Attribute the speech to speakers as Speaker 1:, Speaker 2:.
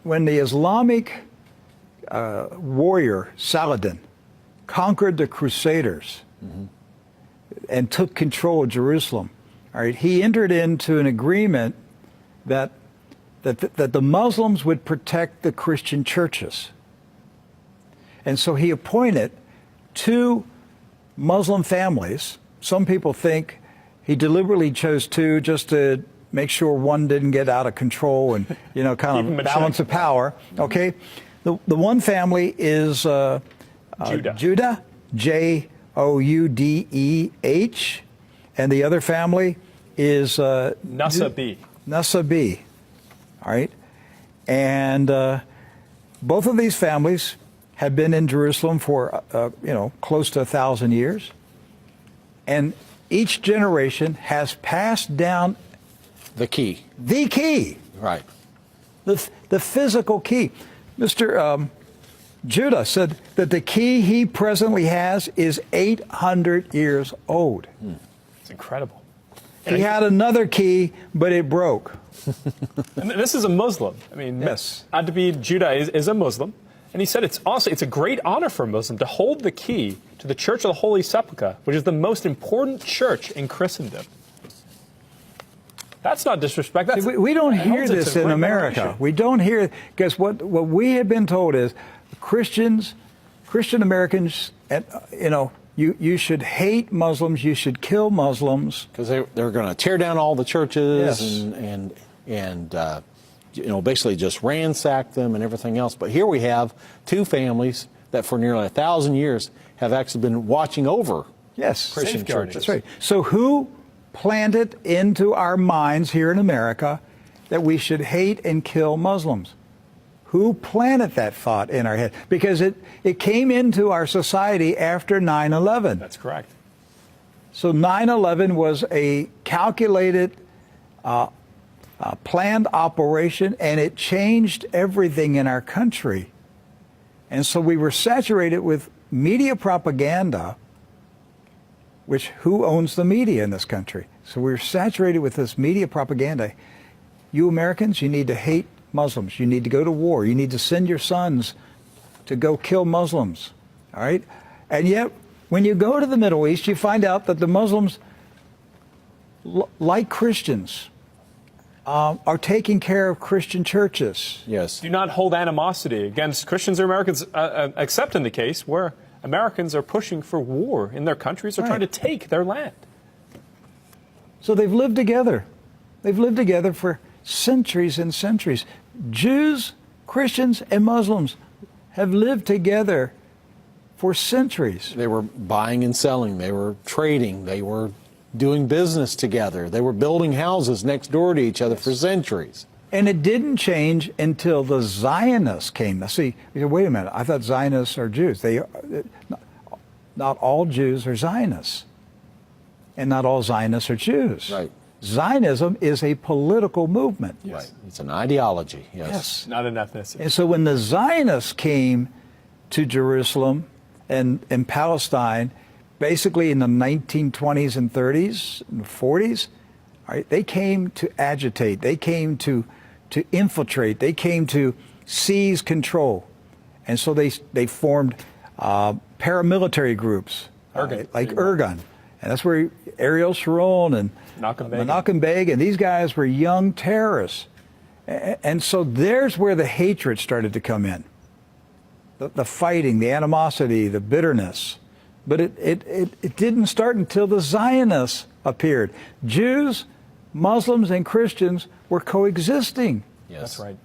Speaker 1: when the Islamic warrior Saladin conquered the Crusaders and took control of Jerusalem, all right, he entered into an agreement that the Muslims would protect the Christian churches. And so he appointed 2 Muslim families. Some people think he deliberately chose 2 just to make sure one didn't get out of control and, kind of balance of power. Okay. The one family is Judah, Joudeh, and the other family is Nasabi. All right. And both of these families have been in Jerusalem for, close to 1,000 years. And each generation has passed down
Speaker 2: the key.
Speaker 1: The key.
Speaker 2: Right.
Speaker 1: The physical key. Mr. Judah said that the key he presently has is 800 years old.
Speaker 3: It's incredible.
Speaker 1: He had another key, but it broke.
Speaker 3: And this is a Muslim. I mean,
Speaker 1: yes.
Speaker 3: Adabid Judah is a Muslim. And he said it's a great honor for a Muslim to hold the key to the Church of the Holy Sepulchre, which is the most important church in Christendom. That's not disrespect.
Speaker 1: We don't hear this in America. We don't hear, because what we have been told is Christian Americans, you should hate Muslims, you should kill Muslims.
Speaker 2: Because they're going to tear down all the churches and basically just ransack them and everything else. But here we have 2 families that for nearly 1,000 years have actually been watching over Christian churches.
Speaker 1: That's right. So who planted into our minds here in America that we should hate and kill Muslims? Who planted that thought in our head? Because it came into our society after 9/11.
Speaker 3: That's correct.
Speaker 1: So 9/11 was a calculated, planned operation, and it changed everything in our country. And so we were saturated with media propaganda, which who owns the media in this country? So we're saturated with this media propaganda. You Americans, you need to hate Muslims. You need to go to war. You need to send your sons to go kill Muslims. All right? And yet, when you go to the Middle East, you find out that the Muslims, like Christians, are taking care of Christian churches.
Speaker 2: Yes.
Speaker 3: Do not hold animosity against Christians or Americans, except in the case where Americans are pushing for war in their countries or trying to take their land.
Speaker 1: So they've lived together. They've lived together for centuries and centuries. Jews, Christians, and Muslims have lived together for centuries.
Speaker 2: They were buying and selling. They were trading. They were doing business together. They were building houses next door to each other for centuries.
Speaker 1: And it didn't change until the Zionists came. Now, see, you say, wait a minute, I thought Zionists are Jews. Not all Jews are Zionists. And not all Zionists are Jews.
Speaker 2: Right.
Speaker 1: Zionism is a political movement.
Speaker 2: Yes. Right. It's an ideology. Yes.
Speaker 3: Not an ethnicity.
Speaker 1: And so when the Zionists came to Jerusalem and Palestine, basically in the 1920s and 30s and 40s, all right, they came to agitate. They came to infiltrate. They came to seize control. And so they formed paramilitary groups, like Irgun. And that's where Ariel Sharon and Menachem Begin, and these guys were young terrorists. And so there's where the hatred started to come in. The fighting, the animosity, the bitterness. But it didn't start until the Zionists appeared. Jews, Muslims, and Christians were coexisting.
Speaker 2: Yes.
Speaker 3: That's right.